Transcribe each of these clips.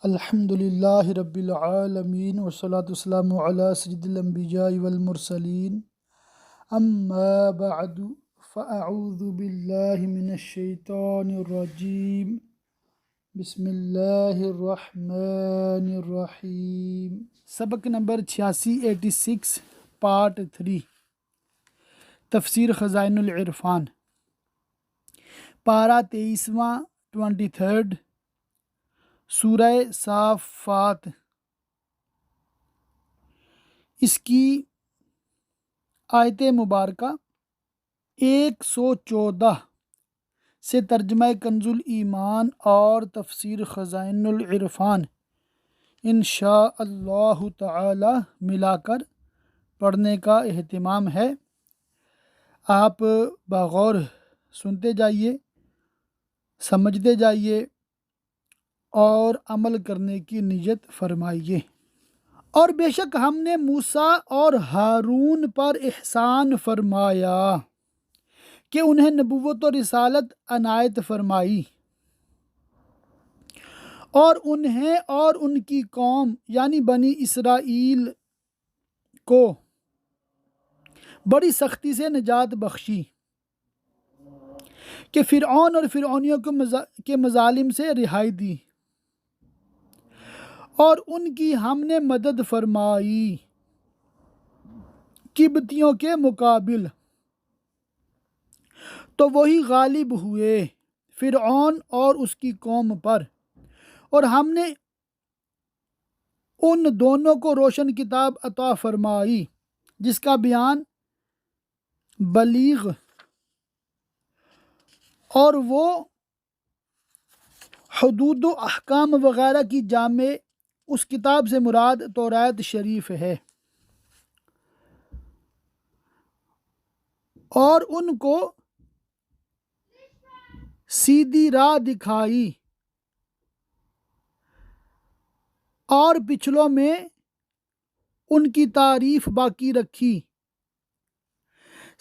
الحمد للہ رب العالمین والصلاة والسلام علی سید الانبیاء والمرسلین اما بعد فاعوذ باللہ من الشیطان الرجیم بسم اللہ الرحمن الرحیم۔ سبق نمبر 86 پارٹ 3 تفسیر خزائن العرفان، پارہ 23واں 23 سورہ صافات۔ اس کی آیت مبارکہ 114 سے ترجمہ کنز الایمان اور تفسیر خزائن العرفان انشاء اللہ تعالی ملا کر پڑھنے کا اہتمام ہے۔ آپ بغور سنتے جائیے، سمجھتے جائیے اور عمل کرنے کی نیت فرمائیے۔ اور بے شک ہم نے موسیٰ اور ہارون پر احسان فرمایا کہ انہیں نبوت و رسالت عنایت فرمائی، اور انہیں اور ان کی قوم یعنی بنی اسرائیل کو بڑی سختی سے نجات بخشی کہ فرعون اور فرعونیوں کے مظالم سے رہائی دی، اور ان کی ہم نے مدد فرمائی قبطیوں کے مقابل، تو وہی غالب ہوئے فرعون اور اس کی قوم پر، اور ہم نے ان دونوں کو روشن کتاب عطا فرمائی جس کا بیان بلیغ، اور وہ حدود و احکام وغیرہ کی جامع اس کتاب سے مراد توراۃ شریف ہے، اور ان کو سیدھی راہ دکھائی اور پچھلوں میں ان کی تعریف باقی رکھی۔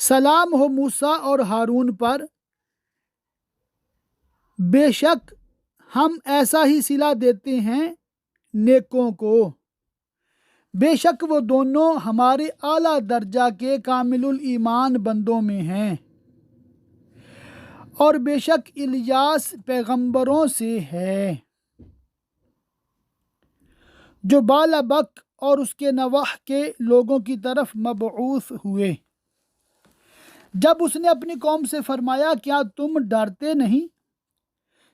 سلام ہو موسیٰ اور ہارون پر، بے شک ہم ایسا ہی صلہ دیتے ہیں نیکوں کو، بے شک وہ دونوں ہمارے اعلیٰ درجہ کے کامل الایمان بندوں میں ہیں، اور بے شک الیاس پیغمبروں سے ہے جو بالابک اور اس کے نوح کے لوگوں کی طرف مبعوث ہوئے۔ جب اس نے اپنی قوم سے فرمایا کیا تم ڈرتے نہیں،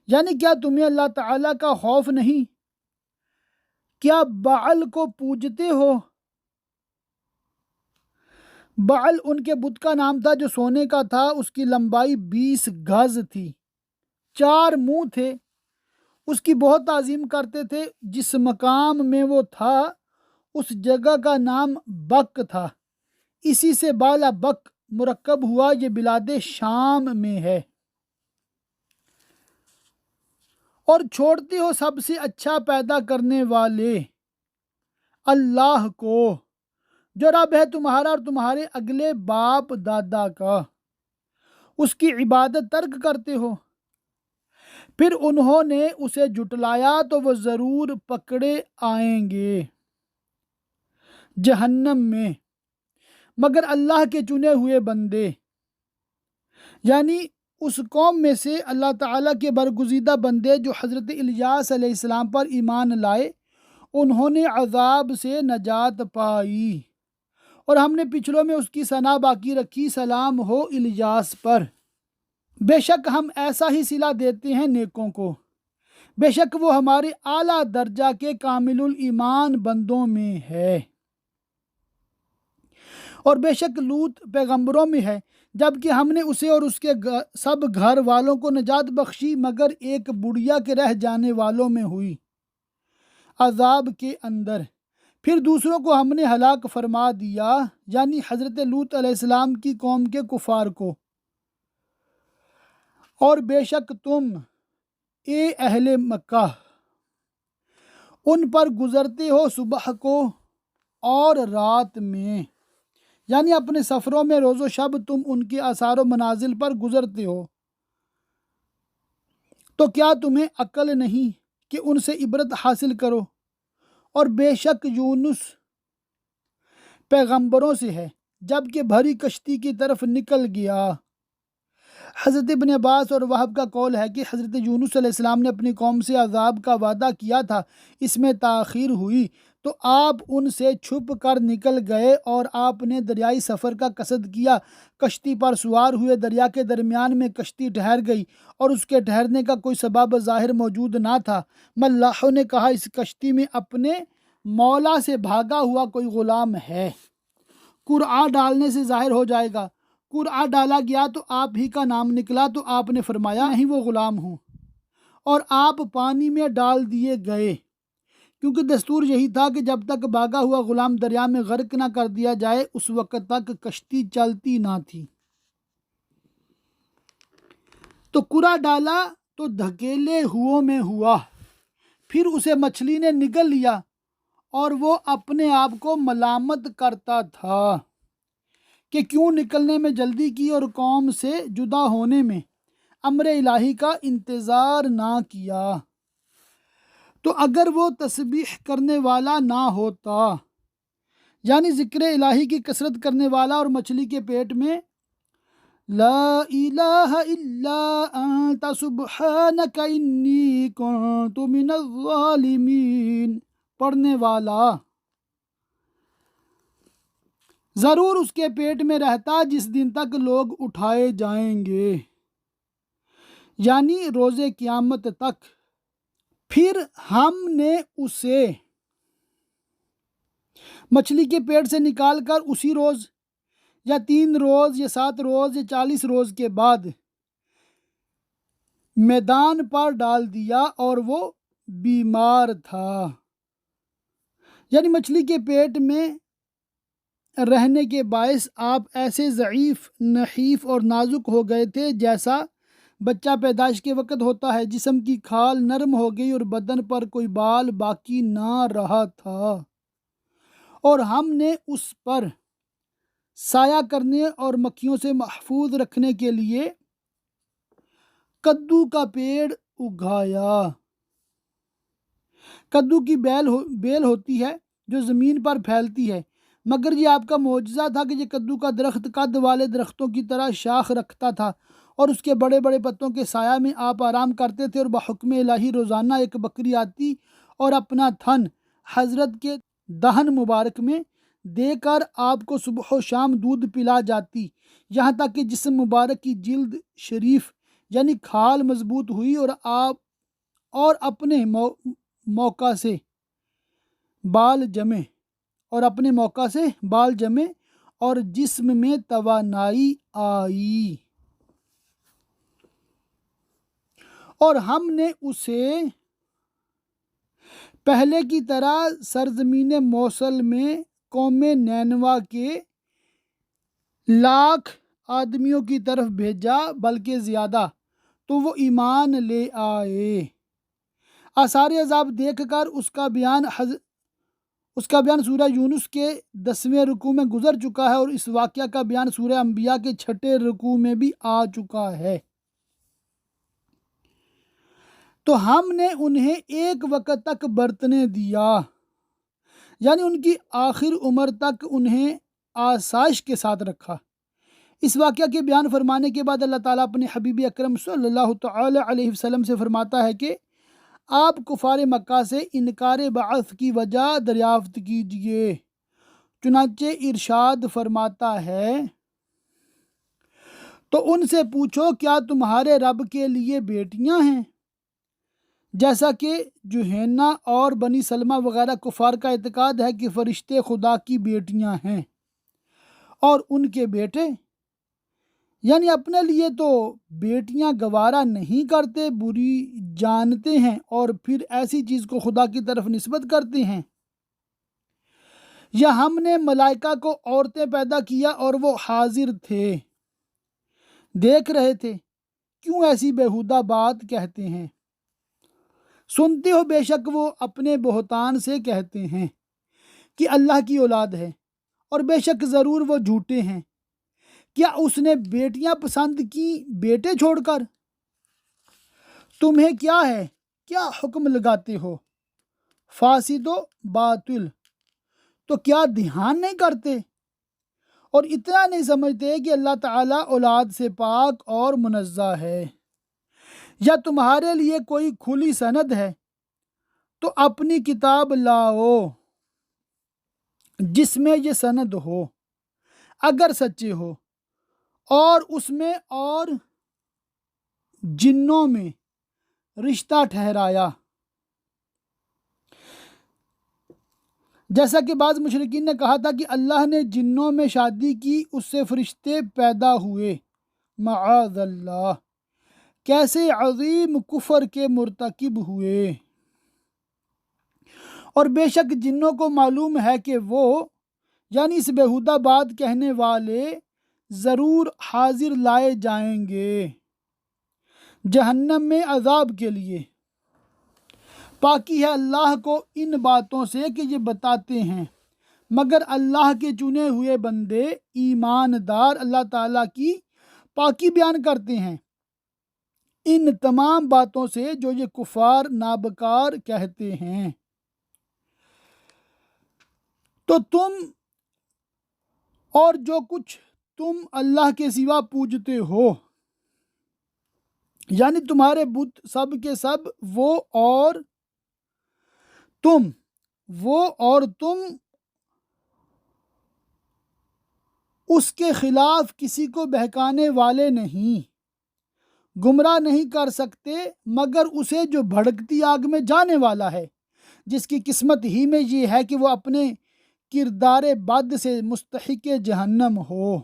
یعنی کیا تمہیں اللہ تعالیٰ کا خوف نہیں، کیا بعل کو پوجتے ہو؟ بعل ان کے بت کا نام تھا جو سونے کا تھا، اس کی لمبائی 20 گز تھی، 4 منہ تھے، اس کی بہت تعظیم کرتے تھے۔ جس مقام میں وہ تھا اس جگہ کا نام بک تھا، اسی سے بالا بک مرکب ہوا، یہ بلاد شام میں ہے۔ اور چھوڑتے ہو سب سے اچھا پیدا کرنے والے اللہ کو جو رب ہے تمہارا اور تمہارے اگلے باپ دادا کا، اس کی عبادت ترک کرتے ہو۔ پھر انہوں نے اسے جھٹلایا تو وہ ضرور پکڑے آئیں گے جہنم میں، مگر اللہ کے چنے ہوئے بندے، یعنی اس قوم میں سے اللہ تعالیٰ کے برگزیدہ بندے جو حضرت الیاس علیہ السلام پر ایمان لائے، انہوں نے عذاب سے نجات پائی، اور ہم نے پچھلوں میں اس کی ثنا باقی رکھی۔ سلام ہو الیاس پر، بے شک ہم ایسا ہی صلہ دیتے ہیں نیکوں کو، بے شک وہ ہمارے اعلیٰ درجہ کے کامل الایمان بندوں میں ہے، اور بے شک لوط پیغمبروں میں ہے، جبکہ ہم نے اسے اور اس کے سب گھر والوں کو نجات بخشی، مگر ایک بڑھیا کے رہ جانے والوں میں ہوئی عذاب کے اندر۔ پھر دوسروں کو ہم نے ہلاک فرما دیا، یعنی حضرت لوط علیہ السلام کی قوم کے کفار کو۔ اور بے شک تم اے اہل مکہ ان پر گزرتے ہو صبح کو اور رات میں، یعنی اپنے سفروں میں روز و شب تم ان کے آثار و منازل پر گزرتے ہو، تو کیا تمہیں عقل نہیں کہ ان سے عبرت حاصل کرو، اور بے شک یونس پیغمبروں سے ہے، جب کہ بھری کشتی کی طرف نکل گیا۔ حضرت ابن عباس اور وہب کا قول ہے کہ حضرت یونس علیہ السلام نے اپنی قوم سے عذاب کا وعدہ کیا تھا، اس میں تاخیر ہوئی تو آپ ان سے چھپ کر نکل گئے اور آپ نے دریائی سفر کا قصد کیا، کشتی پر سوار ہوئے، دریا کے درمیان میں کشتی ٹھہر گئی اور اس کے ٹھہرنے کا کوئی سبب ظاہر موجود نہ تھا۔ ملاحوں نے کہا اس کشتی میں اپنے مولا سے بھاگا ہوا کوئی غلام ہے، قرعہ ڈالنے سے ظاہر ہو جائے گا۔ قرعہ ڈالا گیا تو آپ ہی کا نام نکلا تو آپ نے فرمایا نہیں وہ غلام ہوں، اور آپ پانی میں ڈال دیے گئے، کیونکہ دستور یہی تھا کہ جب تک بھاگا ہوا غلام دریا میں غرق نہ کر دیا جائے اس وقت تک کشتی چلتی نہ تھی۔ تو قرعہ ڈالا تو دھکیلے ہو میں ہوا، پھر اسے مچھلی نے نگل لیا اور وہ اپنے آپ کو ملامت کرتا تھا کہ کیوں نکلنے میں جلدی کی اور قوم سے جدا ہونے میں امر الہی کا انتظار نہ کیا۔ تو اگر وہ تسبیح کرنے والا نہ ہوتا، یعنی ذکر الہی کی کثرت کرنے والا اور مچھلی کے پیٹ میں لا الہ الا انت سبحانک انی کنت من الظالمین پڑھنے والا، ضرور اس کے پیٹ میں رہتا جس دن تک لوگ اٹھائے جائیں گے، یعنی روز قیامت تک۔ پھر ہم نے اسے مچھلی کے پیٹ سے نکال کر اسی روز یا 3 روز یا 7 روز یا 40 روز کے بعد میدان پر ڈال دیا اور وہ بیمار تھا، یعنی مچھلی کے پیٹ میں رہنے کے باعث آپ ایسے ضعیف، نحیف اور نازک ہو گئے تھے جیسا بچہ پیدائش کے وقت ہوتا ہے، جسم کی کھال نرم ہو گئی اور بدن پر کوئی بال باقی نہ رہا تھا، اور ہم نے اس پر سایہ کرنے اور مکھیوں سے محفوظ رکھنے کے لیے کدو کا پیڑ اگایا۔ کدو کی بیل ہوتی ہے جو زمین پر پھیلتی ہے، مگر یہ آپ کا معجزہ تھا کہ یہ کدو کا درخت قد والے درختوں کی طرح شاخ رکھتا تھا اور اس کے بڑے بڑے پتوں کے سایہ میں آپ آرام کرتے تھے، اور بحکم الہی روزانہ ایک بکری آتی اور اپنا تھن حضرت کے دہن مبارک میں دے کر آپ کو صبح و شام دودھ پلا جاتی، یہاں تک کہ جسم مبارک کی جلد شریف یعنی کھال مضبوط ہوئی اور آپ اور اپنے موقع سے بال جمے اور جسم میں توانائی آئی، اور ہم نے اسے پہلے کی طرح سرزمین موصل میں قوم نینوا کے 1,00,000 آدمیوں کی طرف بھیجا، بلکہ زیادہ، تو وہ ایمان لے آئے۔ آثار عذاب دیکھ کر اس کا بیان سورہ یونس کے 10ویں رکوع میں گزر چکا ہے، اور اس واقعہ کا بیان سورہ انبیاء کے 6 رکوع میں بھی آ چکا ہے۔ تو ہم نے انہیں ایک وقت تک برتنے دیا، یعنی ان کی آخر عمر تک انہیں آسائش کے ساتھ رکھا۔ اس واقعہ کے بیان فرمانے کے بعد اللہ تعالیٰ اپنے حبیب اکرم صلی اللہ تعالی علیہ وسلم سے فرماتا ہے کہ آپ کفار مکہ سے انکار بعث کی وجہ دریافت کیجئے، چنانچہ ارشاد فرماتا ہے تو ان سے پوچھو کیا تمہارے رب کے لیے بیٹیاں ہیں؟ جیسا کہ جوہینہ اور بنی سلمہ وغیرہ کفار کا اعتقاد ہے کہ فرشتے خدا کی بیٹیاں ہیں، اور ان کے بیٹے یعنی اپنے لیے تو بیٹیاں گوارا نہیں کرتے، بری جانتے ہیں اور پھر ایسی چیز کو خدا کی طرف نسبت کرتے ہیں۔ یا ہم نے ملائکہ کو عورتیں پیدا کیا اور وہ حاضر تھے، دیکھ رہے تھے، کیوں ایسی بیہودہ بات کہتے ہیں؟ سنتے ہو بے شک وہ اپنے بہتان سے کہتے ہیں کہ اللہ کی اولاد ہے، اور بے شک ضرور وہ جھوٹے ہیں۔ کیا اس نے بیٹیاں پسند کی بیٹے چھوڑ کر؟ تمہیں کیا ہے کیا حکم لگاتے ہو فاسد و باطل، تو کیا دھیان نہیں کرتے اور اتنا نہیں سمجھتے کہ اللہ تعالیٰ اولاد سے پاک اور منزہ ہے؟ یا تمہارے لیے کوئی کھلی سند ہے تو اپنی کتاب لاؤ جس میں یہ سند ہو اگر سچے ہو، اور اس میں اور جنوں میں رشتہ ٹھہرایا، جیسا کہ بعض مشرکین نے کہا تھا کہ اللہ نے جنوں میں شادی کی، اس سے فرشتے پیدا ہوئے، معاذ اللہ، کیسے عظیم کفر کے مرتکب ہوئے۔ اور بے شک جنوں کو معلوم ہے کہ وہ یعنی اس بیہودہ بات کہنے والے ضرور حاضر لائے جائیں گے جہنم میں عذاب کے لیے۔ پاکی ہے اللہ کو ان باتوں سے کہ یہ بتاتے ہیں، مگر اللہ کے چنے ہوئے بندے ایماندار اللہ تعالیٰ کی پاکی بیان کرتے ہیں ان تمام باتوں سے جو یہ کفار نابکار کہتے ہیں۔ تو تم اور جو کچھ تم اللہ کے سوا پوجتے ہو، یعنی تمہارے بت سب کے سب، وہ اور تم اس کے خلاف کسی کو بہکانے والے نہیں، گمراہ نہیں کر سکتے مگر اسے جو بھڑکتی آگ میں جانے والا ہے، جس کی قسمت ہی میں یہ ہے کہ وہ اپنے کردار بد سے مستحق جہنم ہو۔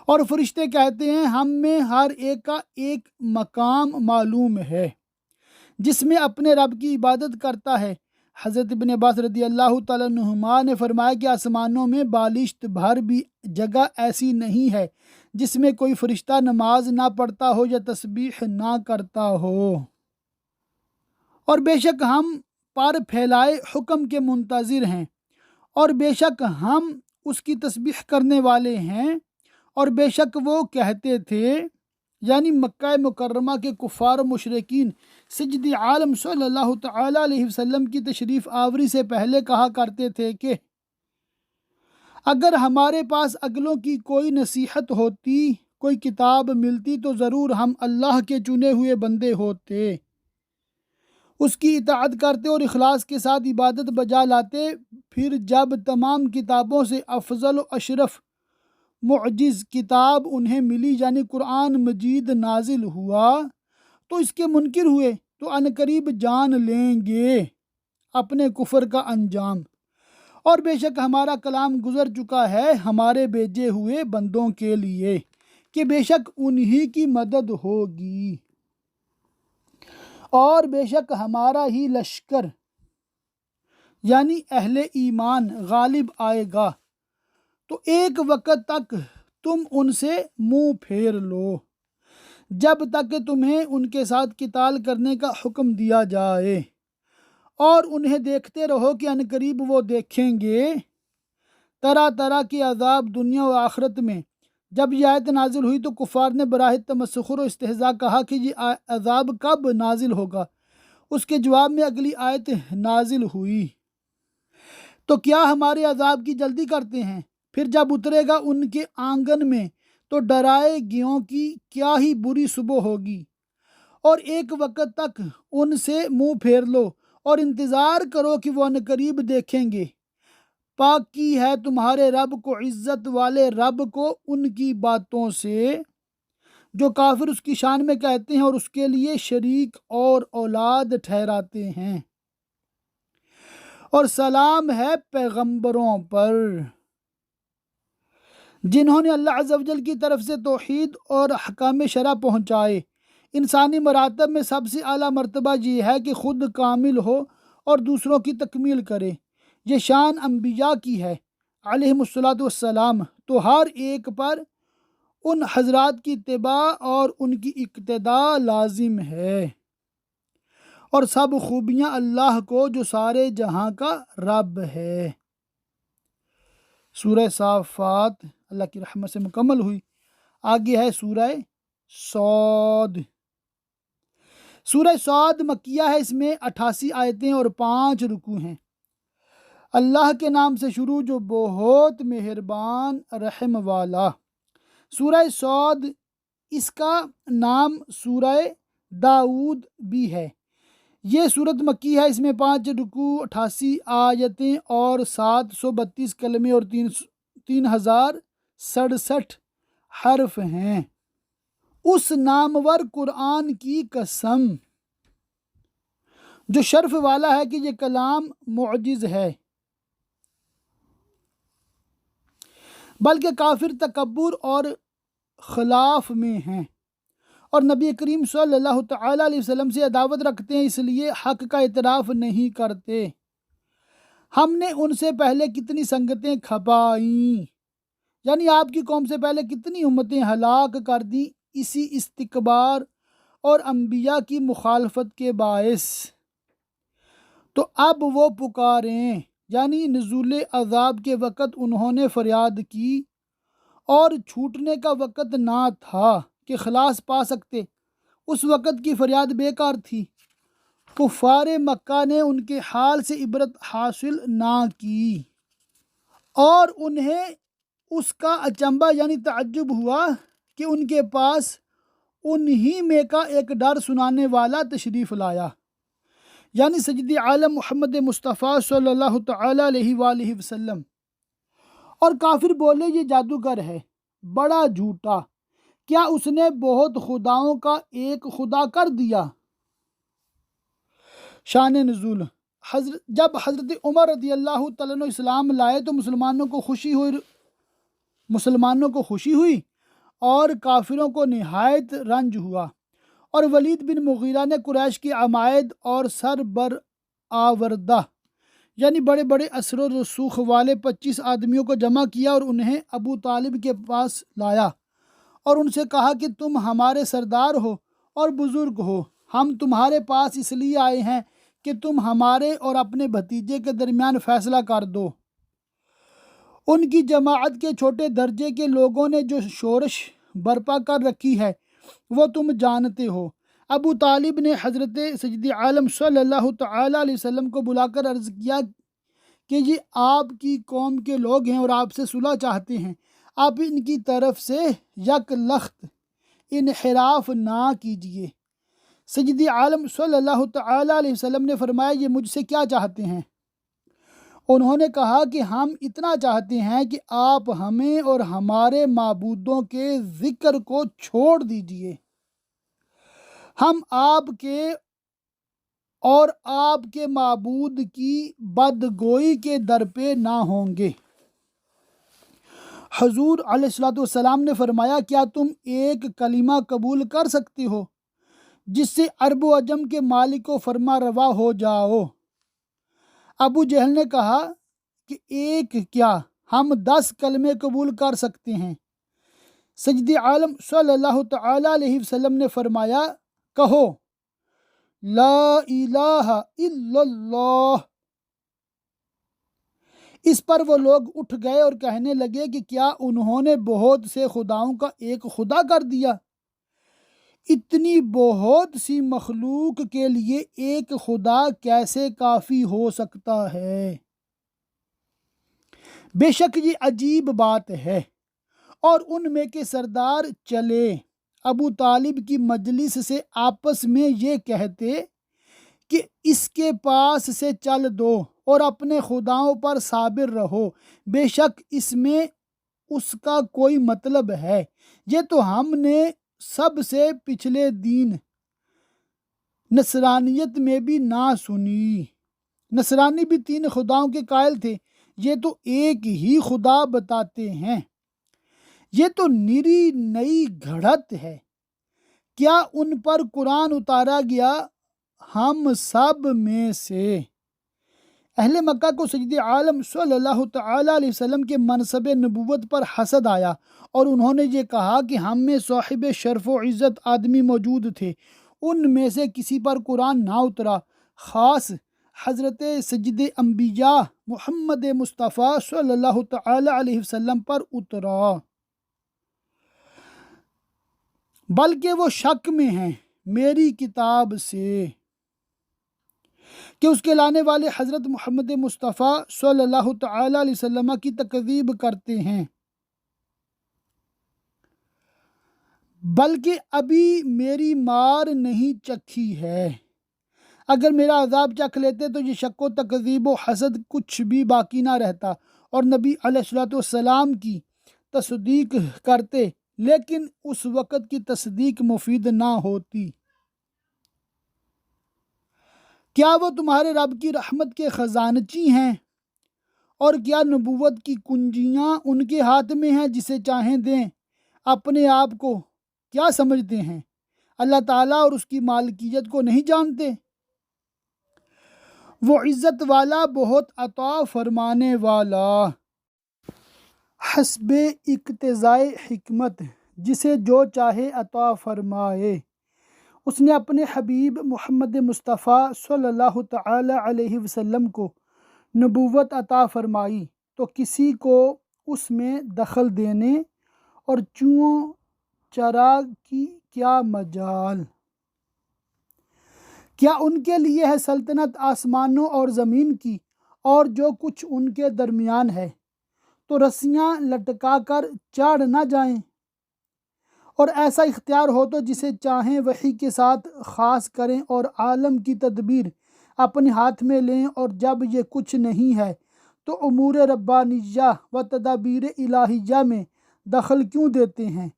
اور فرشتے کہتے ہیں ہم میں ہر ایک کا ایک مقام معلوم ہے جس میں اپنے رب کی عبادت کرتا ہے۔ حضرت ابن عباس رضی اللہ تعالیٰ عنہما نے فرمایا کہ آسمانوں میں بالشت بھر بھی جگہ ایسی نہیں ہے جس میں کوئی فرشتہ نماز نہ پڑھتا ہو یا تسبیح نہ کرتا ہو، اور بے شک ہم پر پھیلائے حکم کے منتظر ہیں، اور بے شک ہم اس کی تسبیح کرنے والے ہیں۔ اور بے شک وہ کہتے تھے، یعنی مکہ مکرمہ کے کفار و مشرکین سید عالم صلی اللہ تعالیٰ علیہ وسلم کی تشریف آوری سے پہلے کہا کرتے تھے کہ اگر ہمارے پاس اگلوں کی کوئی نصیحت ہوتی، کوئی کتاب ملتی تو ضرور ہم اللہ کے چنے ہوئے بندے ہوتے، اس کی اطاعت کرتے اور اخلاص کے ساتھ عبادت بجا لاتے۔ پھر جب تمام کتابوں سے افضل و اشرف معجز کتاب انہیں ملی یعنی قرآن مجید نازل ہوا تو اس کے منکر ہوئے تو عنقریب جان لیں گے اپنے کفر کا انجام۔ اور بے شک ہمارا کلام گزر چکا ہے ہمارے بھیجے ہوئے بندوں کے لیے کہ بے شک انہی کی مدد ہوگی، اور بے شک ہمارا ہی لشکر یعنی اہل ایمان غالب آئے گا، تو ایک وقت تک تم ان سے منہ پھیر لو جب تک کہ تمہیں ان کے ساتھ قتال کرنے کا حکم دیا جائے، اور انہیں دیکھتے رہو کہ عنقریب وہ دیکھیں گے طرح طرح کے عذاب دنیا و آخرت میں۔ جب یہ آیت نازل ہوئی تو کفار نے براہ تمسخر و استہزاء کہا کہ یہ عذاب کب نازل ہوگا؟ اس کے جواب میں اگلی آیت نازل ہوئی، تو کیا ہمارے عذاب کی جلدی کرتے ہیں؟ پھر جب اترے گا ان کے آنگن میں تو ڈرائے گیوں کی کیا ہی بری صبح ہوگی، اور ایک وقت تک ان سے منہ پھیر لو اور انتظار کرو کہ وہ عنقریب دیکھیں گے۔ پاک کی ہے تمہارے رب کو، عزت والے رب کو، ان کی باتوں سے جو کافر اس کی شان میں کہتے ہیں اور اس کے لیے شریک اور اولاد ٹھہراتے ہیں۔ اور سلام ہے پیغمبروں پر جنہوں نے اللہ عز و جل کی طرف سے توحید اور احکام شرع پہنچائے۔ انسانی مراتب میں سب سے اعلیٰ مرتبہ یہ ہے کہ خود کامل ہو اور دوسروں کی تکمیل کرے۔ یہ شان انبیاء کی ہے علیہم الصلاۃ والسلام، تو ہر ایک پر ان حضرات کی اتباع اور ان کی اقتداء لازم ہے، اور سب خوبیاں اللہ کو جو سارے جہاں کا رب ہے۔ سورہ صافات اللہ کی رحمت سے مکمل ہوئی۔ آگے ہے سورہ صاد۔ سورہ صاد مکیہ ہے، اس میں 88 آیتیں اور 5 رکوع ہیں۔ اللہ کے نام سے شروع جو بہت مہربان رحم والا۔ سورہ صاد، اس کا نام سورہ داؤد بھی ہے۔ یہ صورت مکی ہے، اس میں 5 رکوع، 88 آیتیں اور 732 کلمے اور 3067 حرف ہیں۔ اس نامور قرآن کی قسم جو شرف والا ہے کہ یہ کلام معجز ہے، بلکہ کافر تکبر اور خلاف میں ہیں اور نبی کریم صلی اللہ تعالیٰ علیہ وسلم سے عداوت رکھتے ہیں، اس لیے حق کا اعتراف نہیں کرتے۔ ہم نے ان سے پہلے کتنی سنگتیں کھپائیں، یعنی آپ کی قوم سے پہلے کتنی امتیں ہلاک کر دیں اسی استکبار اور انبیاء کی مخالفت کے باعث۔ تو اب وہ پکاریں، یعنی نزول عذاب کے وقت انہوں نے فریاد کی اور چھوٹنے کا وقت نہ تھا کہ خلاص پا سکتے، اس وقت کی فریاد بیکار تھی۔ کفار مکہ نے ان کے حال سے عبرت حاصل نہ کی اور انہیں اس کا اچنبھا یعنی تعجب ہوا کہ ان کے پاس انہی میں کا ایک ڈر سنانے والا تشریف لایا، یعنی سید عالم محمد مصطفیٰ صلی اللہ تعالیٰ علیہ وآلہ وسلم۔ اور کافر بولے یہ جادوگر ہے، بڑا جھوٹا، کیا اس نے بہت خداؤں کا ایک خدا کر دیا؟ شان نزول، جب حضرت عمر رضی اللہ تعالیٰ عنہ اسلام لائے تو مسلمانوں کو خوشی ہوئی اور کافروں کو نہایت رنج ہوا، اور ولید بن مغیرہ نے قریش کی عمائد اور آوردہ یعنی بڑے بڑے اثر و رسوخ والے 25 آدمیوں کو جمع کیا اور انہیں ابو طالب کے پاس لایا اور ان سے کہا کہ تم ہمارے سردار ہو اور بزرگ ہو، ہم تمہارے پاس اس لیے آئے ہیں کہ تم ہمارے اور اپنے بھتیجے کے درمیان فیصلہ کر دو۔ ان کی جماعت کے چھوٹے درجے کے لوگوں نے جو شورش برپا کر رکھی ہے وہ تم جانتے ہو۔ ابو طالب نے حضرت سید عالم صلی اللہ تعالیٰ علیہ وسلم کو بلا کر عرض کیا کہ یہ آپ کی قوم کے لوگ ہیں اور آپ سے صلح چاہتے ہیں، آپ ان کی طرف سے یک لخت انحراف نہ کیجیے۔ سید عالم صلی اللہ تعالیٰ علیہ وسلم نے فرمایا یہ مجھ سے کیا چاہتے ہیں؟ انہوں نے کہا کہ ہم اتنا چاہتے ہیں کہ آپ ہمیں اور ہمارے معبودوں کے ذکر کو چھوڑ دیجیے، ہم آپ کے اور آپ کے معبود کی بدگوئی کے در پہ نہ ہوں گے۔ حضور علیہ الصلوۃ والسلام نے فرمایا کیا تم ایک کلمہ قبول کر سکتے ہو جس سے عرب و عجم کے مالک و فرما روا ہو جاؤ؟ ابو جہل نے کہا کہ ایک کیا، ہم 10 کلمے قبول کر سکتے ہیں۔ سید عالم صلی اللہ تعالیٰ علیہ وسلم نے فرمایا کہو لا الہ الا اللہ۔ اس پر وہ لوگ اٹھ گئے اور کہنے لگے کہ کیا انہوں نے بہت سے خداؤں کا ایک خدا کر دیا؟ اتنی بہت سی مخلوق کے لیے ایک خدا کیسے کافی ہو سکتا ہے؟ بے شک یہ عجیب بات ہے۔ اور ان میں کے سردار چلے ابو طالب کی مجلس سے آپس میں یہ کہتے کہ اس کے پاس سے چل دو اور اپنے خداؤں پر صابر رہو، بے شک اس میں اس کا کوئی مطلب ہے، یہ تو ہم نے سب سے پچھلے دین نصرانیت میں بھی نہ سنی۔ نصرانی بھی 3 خداؤں کے قائل تھے، یہ تو ایک ہی خدا بتاتے ہیں، یہ تو نری نئی گھڑت ہے۔ کیا ان پر قرآن اتارا گیا ہم سب میں سے؟ اہل مکہ کو سید عالم صلی اللہ تعالیٰ علیہ وسلم کے منصب نبوت پر حسد آیا اور انہوں نے یہ کہا کہ ہم میں صاحب شرف و عزت آدمی موجود تھے، ان میں سے کسی پر قرآن نہ اترا، خاص حضرت سید انبیاء محمد مصطفیٰ صلی اللہ تعالیٰ علیہ وسلم پر اترا، بلکہ وہ شک میں ہیں، میری کتاب سے کہ اس کے لانے والے حضرت محمد مصطفیٰ صلی اللہ تعالی علیہ وسلم کی تکذیب کرتے ہیں، بلکہ ابھی میری مار نہیں چکھی ہے۔ اگر میرا عذاب چکھ لیتے تو یہ شک و تکذیب و حسد کچھ بھی باقی نہ رہتا اور نبی علیہ الصلوۃ والسلام کی تصدیق کرتے، لیکن اس وقت کی تصدیق مفید نہ ہوتی۔ کیا وہ تمہارے رب کی رحمت کے خزانچی ہیں، اور کیا نبوت کی کنجیاں ان کے ہاتھ میں ہیں؟ جسے چاہیں دیں۔ اپنے آپ کو کیا سمجھتے ہیں؟ اللہ تعالیٰ اور اس کی مالکیت کو نہیں جانتے؟ وہ عزت والا، بہت عطا فرمانے والا، حسب اقتضائے حکمت، جسے جو چاہے عطا فرمائے۔ اس نے اپنے حبیب محمد مصطفیٰ صلی اللہ تعالی علیہ وسلم کو نبوت عطا فرمائی تو کسی کو اس میں دخل دینے اور چوؤں چراغ کی کیا مجال؟ کیا ان کے لیے ہے سلطنت آسمانوں اور زمین کی اور جو کچھ ان کے درمیان ہے؟ تو رسیاں لٹکا کر چڑھ نہ جائیں، اور ایسا اختیار ہو تو جسے چاہیں وحی کے ساتھ خاص کریں اور عالم کی تدبیر اپنے ہاتھ میں لیں، اور جب یہ کچھ نہیں ہے تو امور ربانیہ و تدابیر الہیہ میں دخل کیوں دیتے ہیں؟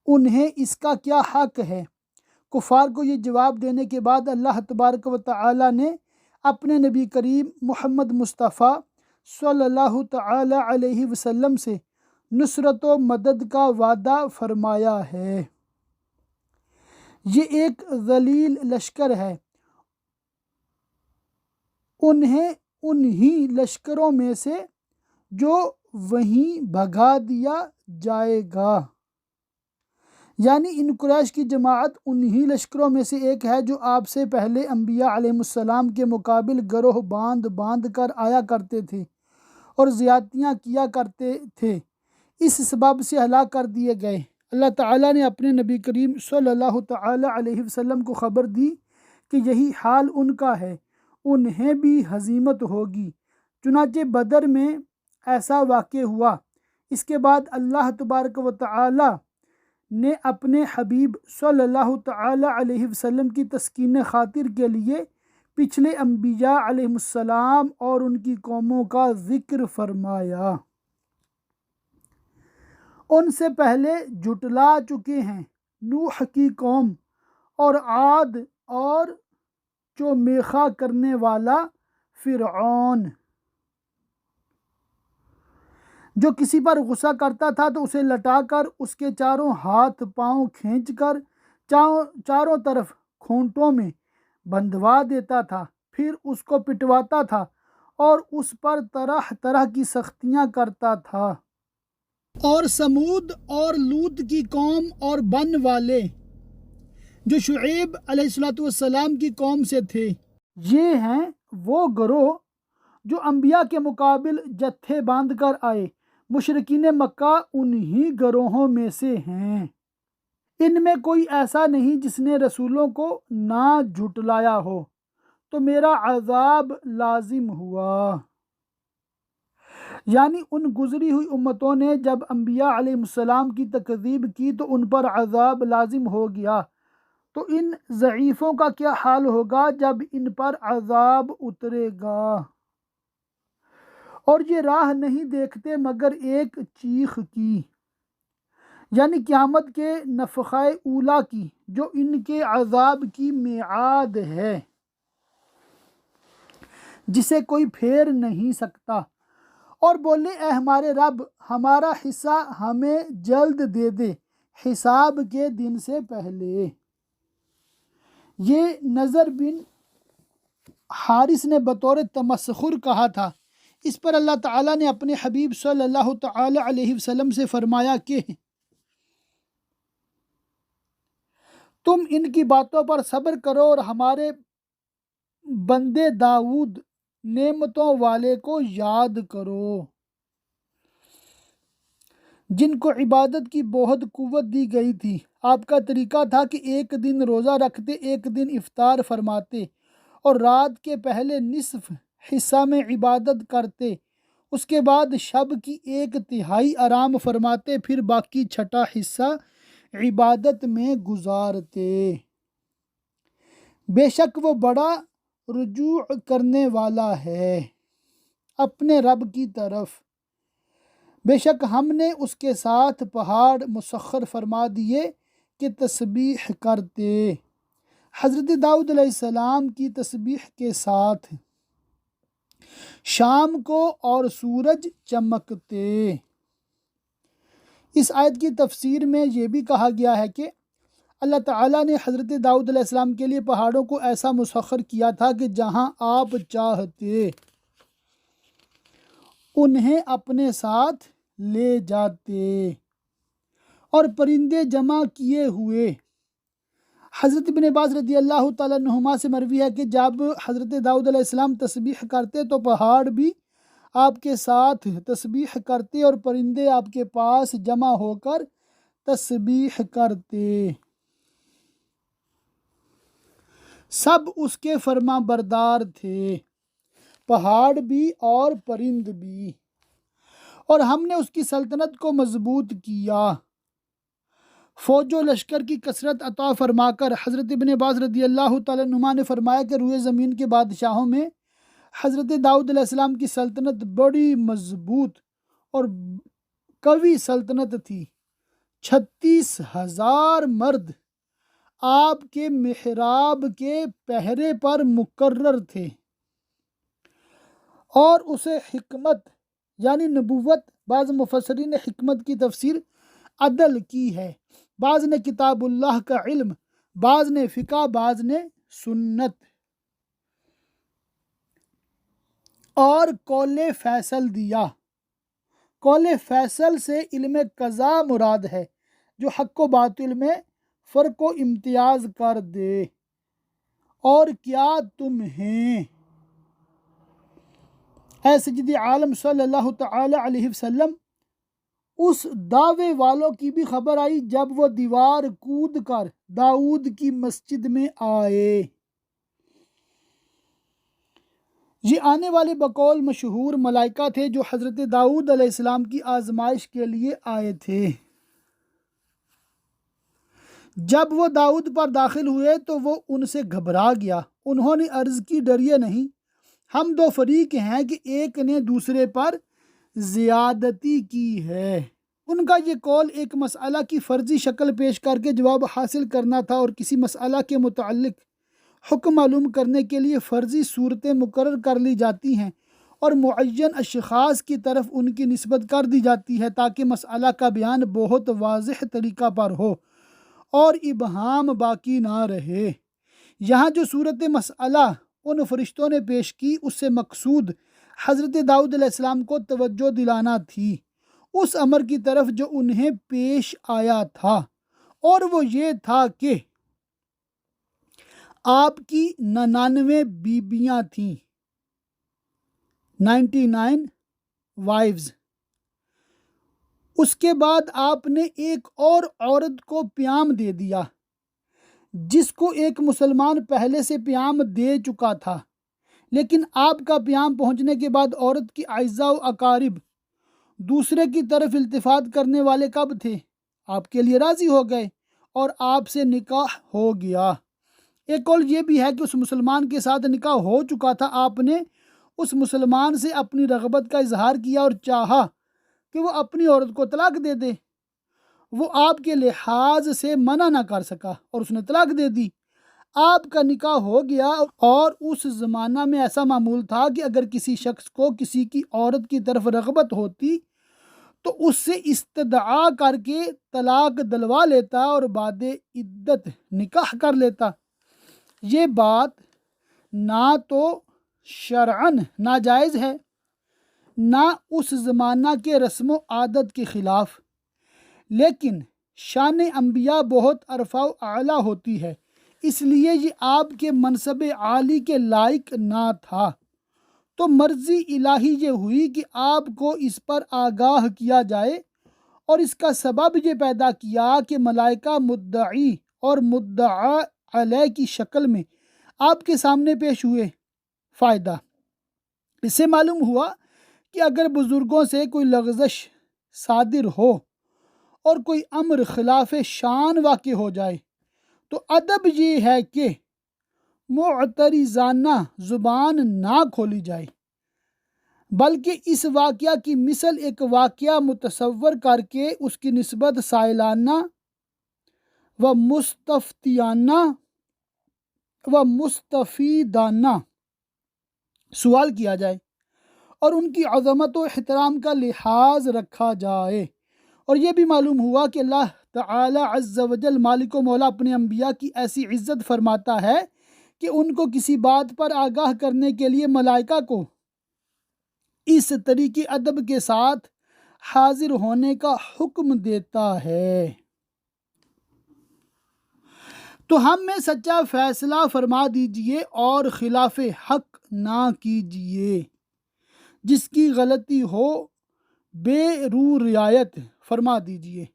انہیں اس کا کیا حق ہے؟ کفار کو یہ جواب دینے کے بعد اللہ تبارک و تعالی نے اپنے نبی کریم محمد مصطفیٰ صلی اللہ تعالی علیہ وسلم سے نصرت و مدد کا وعدہ فرمایا ہے۔ یہ ایک ذلیل لشکر ہے، انہیں انہی لشکروں میں سے جو وہیں بھگا دیا جائے گا، یعنی ان قریش کی جماعت انہی لشکروں میں سے ایک ہے جو آپ سے پہلے انبیاء علیہ السلام کے مقابل گروہ باندھ باندھ کر آیا کرتے تھے اور زیادتیاں کیا کرتے تھے، اس سبب سے ہلاک کر دیے گئے۔ اللہ تعالیٰ نے اپنے نبی کریم صلی اللہ تعالی علیہ وسلم کو خبر دی کہ یہی حال ان کا ہے، انہیں بھی ہزیمت ہوگی۔ چنانچہ بدر میں ایسا واقع ہوا۔ اس کے بعد اللہ تبارک و تعالی نے اپنے حبیب صلی اللہ تعالی علیہ وسلم کی تسکین خاطر کے لیے پچھلے انبیاء علیہ السلام اور ان کی قوموں کا ذکر فرمایا۔ ان سے پہلے جھٹلا چکے ہیں نوح کی قوم اور عاد اور چومیخا کرنے والا فرعون، جو کسی پر غصہ کرتا تھا تو اسے لٹا کر اس کے چاروں ہاتھ پاؤں کھینچ کر چاروں طرف کھونٹوں میں بندھوا دیتا تھا، پھر اس کو پٹواتا تھا اور اس پر طرح طرح کی سختیاں کرتا تھا۔ اور سمود اور لوط کی قوم اور بن والے جو شعیب علیہ السلام کی قوم سے تھے، یہ ہیں وہ گروہ جو انبیاء کے مقابل جتھے باندھ کر آئے۔ مشرکین مکہ انہی گروہوں میں سے ہیں۔ ان میں کوئی ایسا نہیں جس نے رسولوں کو نہ جھٹلایا ہو، تو میرا عذاب لازم ہوا۔ یعنی ان گزری ہوئی امتوں نے جب انبیاء علیہ السلام کی تکذیب کی تو ان پر عذاب لازم ہو گیا، تو ان ضعیفوں کا کیا حال ہوگا جب ان پر عذاب اترے گا؟ اور یہ راہ نہیں دیکھتے مگر ایک چیخ کی، یعنی قیامت کے نفخہ اولیٰ کی، جو ان کے عذاب کی میعاد ہے، جسے کوئی پھیر نہیں سکتا، اور بولے اے ہمارے رب، ہمارا حصہ ہمیں جلد دے دے حساب کے دن سے پہلے۔ یہ نضر بن حارث نے بطور تمسخر کہا تھا۔ اس پر اللہ تعالیٰ نے اپنے حبیب صلی اللہ تعالی علیہ وسلم سے فرمایا کہ تم ان کی باتوں پر صبر کرو اور ہمارے بندے داؤد نعمتوں والے کو یاد کرو، جن کو عبادت کی بہت قوت دی گئی تھی۔ آپ کا طریقہ تھا کہ ایک دن روزہ رکھتے، ایک دن افطار فرماتے اور رات کے پہلے نصف حصہ میں عبادت کرتے، اس کے بعد شب کی ایک تہائی آرام فرماتے، پھر باقی چھٹا حصہ عبادت میں گزارتے۔ بے شک وہ بڑا رجوع کرنے والا ہے اپنے رب کی طرف۔ بے شک ہم نے اس کے ساتھ پہاڑ مسخر فرما دیے کہ تسبیح کرتے، حضرت داؤد علیہ السلام کی تسبیح کے ساتھ شام کو اور سورج چمکتے۔ اس آیت کی تفسیر میں یہ بھی کہا گیا ہے کہ اللہ تعالیٰ نے حضرت داؤد علیہ السلام کے لیے پہاڑوں کو ایسا مسخر کیا تھا کہ جہاں آپ چاہتے انہیں اپنے ساتھ لے جاتے، اور پرندے جمع کیے ہوئے۔ حضرت ابن عباس رضی اللہ تعالیٰ عنہما سے مروی ہے کہ جب حضرت داؤد علیہ السلام تسبیح کرتے تو پہاڑ بھی آپ کے ساتھ تسبیح کرتے اور پرندے آپ کے پاس جمع ہو کر تسبیح کرتے، سب اس کے فرما بردار تھے، پہاڑ بھی اور پرند بھی، اور ہم نے اس کی سلطنت کو مضبوط کیا، فوج و لشکر کی کثرت عطا فرما کر۔ حضرت ابن عباس رضی اللہ تعالیٰ عنہما نے فرمایا کہ روئے زمین کے بادشاہوں میں حضرت داؤد علیہ السلام کی سلطنت بڑی مضبوط اور قوی سلطنت تھی۔ 36,000 مرد آپ کے محراب کے پہرے پر مقرر تھے، اور اسے حکمت یعنی نبوت، بعض مفسرین نے حکمت کی تفسیر عدل کی ہے، بعض نے کتاب اللہ کا علم، بعض نے فقہ، بعض نے سنت، اور قول فیصل دیا۔ قول فیصل سے علم قضا مراد ہے جو حق و باطل میں فرق و امتیاز کر دے۔ اور کیا تمہیں اے سید عالم صلی اللہ تعالی علیہ وسلم اس دعوے والوں کی بھی خبر آئی جب وہ دیوار کود کر داؤد کی مسجد میں آئے؟ یہ آنے والے بقول مشہور ملائکہ تھے جو حضرت داؤد علیہ السلام کی آزمائش کے لیے آئے تھے۔ جب وہ داؤد پر داخل ہوئے تو وہ ان سے گھبرا گیا۔ انہوں نے عرض کی، ڈریے نہیں، ہم دو فریق ہیں کہ ایک نے دوسرے پر زیادتی کی ہے۔ ان کا یہ قول ایک مسئلہ کی فرضی شکل پیش کر کے جواب حاصل کرنا تھا، اور کسی مسئلہ کے متعلق حکم معلوم کرنے کے لیے فرضی صورتیں مقرر کر لی جاتی ہیں اور معین اشخاص کی طرف ان کی نسبت کر دی جاتی ہے تاکہ مسئلہ کا بیان بہت واضح طریقہ پر ہو اور ابہام باقی نہ رہے۔ یہاں جو صورت مسئلہ ان فرشتوں نے پیش کی، اس سے مقصود حضرت داؤد علیہ السلام کو توجہ دلانا تھی اس امر کی طرف جو انہیں پیش آیا تھا، اور وہ یہ تھا کہ آپ کی 99 بیویاں تھیں، 99 وائفز۔ اس کے بعد آپ نے ایک اور عورت کو پیام دے دیا جس کو ایک مسلمان پہلے سے پیام دے چکا تھا، لیکن آپ کا پیام پہنچنے کے بعد عورت کی اعزاء و اقارب دوسرے کی طرف التفات کرنے والے کب تھے؟ آپ کے لیے راضی ہو گئے اور آپ سے نکاح ہو گیا۔ ایک قول یہ بھی ہے کہ اس مسلمان کے ساتھ نکاح ہو چکا تھا، آپ نے اس مسلمان سے اپنی رغبت کا اظہار کیا اور چاہا کہ وہ اپنی عورت کو طلاق دے دے، وہ آپ کے لحاظ سے منع نہ کر سکا اور اس نے طلاق دے دی، آپ کا نکاح ہو گیا۔ اور اس زمانہ میں ایسا معمول تھا کہ اگر کسی شخص کو کسی کی عورت کی طرف رغبت ہوتی تو اس سے استدعا کر کے طلاق دلوا لیتا اور بعد عدت نکاح کر لیتا۔ یہ بات نہ تو شرعاً ناجائز ہے، نہ اس زمانہ کے رسم و عادت کے خلاف، لیکن شان انبیاء بہت ارفع و اعلیٰ ہوتی ہے، اس لیے یہ آپ کے منصب عالی کے لائق نہ تھا۔ تو مرضی الہی یہ ہوئی کہ آپ کو اس پر آگاہ کیا جائے اور اس کا سبب یہ پیدا کیا کہ ملائکہ مدعی اور مدعا علیہ کی شکل میں آپ کے سامنے پیش ہوئے۔ فائدہ، اس سے معلوم ہوا کہ اگر بزرگوں سے کوئی لغزش صادر ہو اور کوئی امر خلاف شان واقع ہو جائے تو ادب یہ ہے کہ معترضانہ زبان نہ کھولی جائے، بلکہ اس واقعہ کی مثل ایک واقعہ متصور کر کے اس کی نسبت سائلانہ و مستفتیانہ و مستفیدانہ سوال کیا جائے اور ان کی عظمت و احترام کا لحاظ رکھا جائے۔ اور یہ بھی معلوم ہوا کہ اللہ تعالی عز و جل مالک و مولا اپنے انبیاء کی ایسی عزت فرماتا ہے کہ ان کو کسی بات پر آگاہ کرنے کے لیے ملائکہ کو اس طریقے ادب کے ساتھ حاضر ہونے کا حکم دیتا ہے۔ تو ہم میں سچا فیصلہ فرما دیجئے اور خلاف حق نہ کیجئے، جس کی غلطی ہو بے رو رعایت فرما دیجئے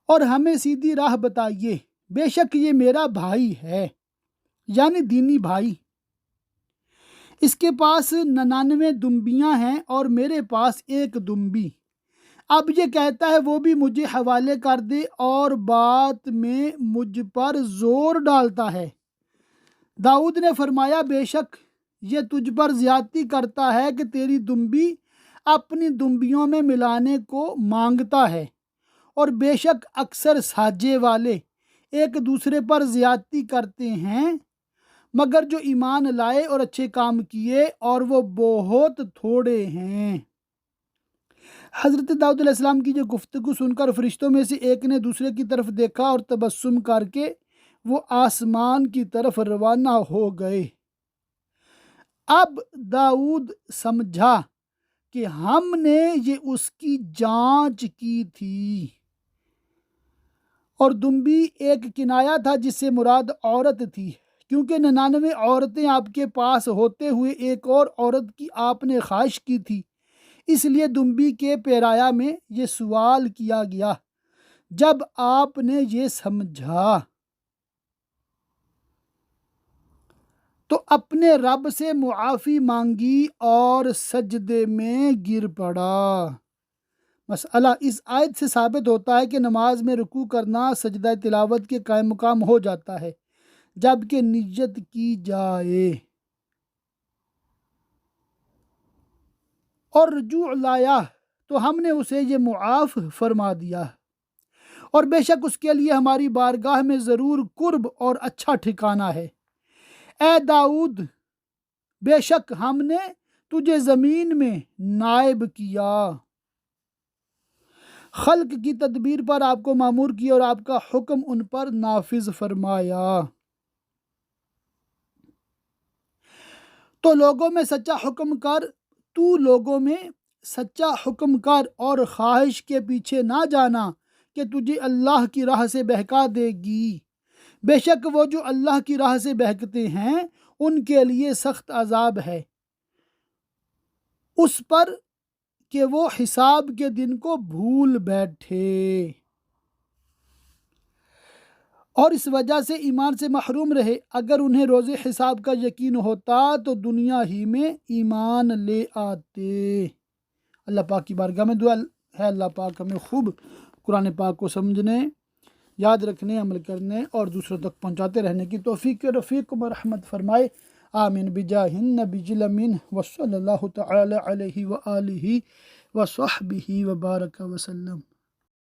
اور ہمیں سیدھی راہ بتائیے۔ بے شک یہ میرا بھائی ہے، یعنی دینی بھائی، اس کے پاس 99 دمبیاں ہیں اور میرے پاس ایک دمبی۔ اب یہ کہتا ہے وہ بھی مجھے حوالے کر دے اور بات میں مجھ پر زور ڈالتا ہے۔ داؤد نے فرمایا بے شک یہ تجھ پر زیادتی کرتا ہے کہ تیری دمبی اپنی دمبیوں میں ملانے کو مانگتا ہے، اور بے شک اکثر ساجے والے ایک دوسرے پر زیادتی کرتے ہیں مگر جو ایمان لائے اور اچھے کام کیے، اور وہ بہت تھوڑے ہیں۔ حضرت داؤد علیہ السلام کی جو گفتگو سن کر فرشتوں میں سے ایک نے دوسرے کی طرف دیکھا اور تبسم کر کے وہ آسمان کی طرف روانہ ہو گئے۔ اب داؤد سمجھا کہ ہم نے یہ اس کی جانچ کی تھی، اور دمبی ایک کنایا تھا جس سے مراد عورت تھی، کیونکہ 99 عورتیں آپ کے پاس ہوتے ہوئے ایک اور عورت کی آپ نے خواہش کی تھی، اس لیے دمبی کے پیرایا میں یہ سوال کیا گیا۔ جب آپ نے یہ سمجھا تو اپنے رب سے معافی مانگی اور سجدے میں گر پڑا۔ مسئلہ، اس آیت سے ثابت ہوتا ہے کہ نماز میں رکوع کرنا سجدہ تلاوت کے قائم مقام ہو جاتا ہے جبکہ نیت کی جائے اور رجوع لایا تو ہم نے اسے یہ معاف فرما دیا، اور بے شک اس کے لیے ہماری بارگاہ میں ضرور قرب اور اچھا ٹھکانہ ہے۔ اے داؤد، بے شک ہم نے تجھے زمین میں نائب کیا، خلق کی تدبیر پر آپ کو مامور کیا اور آپ کا حکم ان پر نافذ فرمایا۔ تو لوگوں میں سچا حکم کر اور خواہش کے پیچھے نہ جانا کہ تجھے اللہ کی راہ سے بہکا دے گی۔ بے شک وہ جو اللہ کی راہ سے بہکتے ہیں ان کے لیے سخت عذاب ہے، اس پر کہ وہ حساب کے دن کو بھول بیٹھے اور اس وجہ سے ایمان سے محروم رہے۔ اگر انہیں روز حساب کا یقین ہوتا تو دنیا ہی میں ایمان لے آتے۔ اللہ پاک کی بارگاہ میں دعا ہے اللہ پاک ہمیں خوب قرآن پاک کو سمجھنے، یاد رکھنے، عمل کرنے اور دوسروں تک پہنچاتے رہنے کی توفیق رفیق و رحمت فرمائے۔ آمین بجاہ النبی الامین وصلی اللہ تعالی علیہ وآلہ وصحبہ وبارک وسلم۔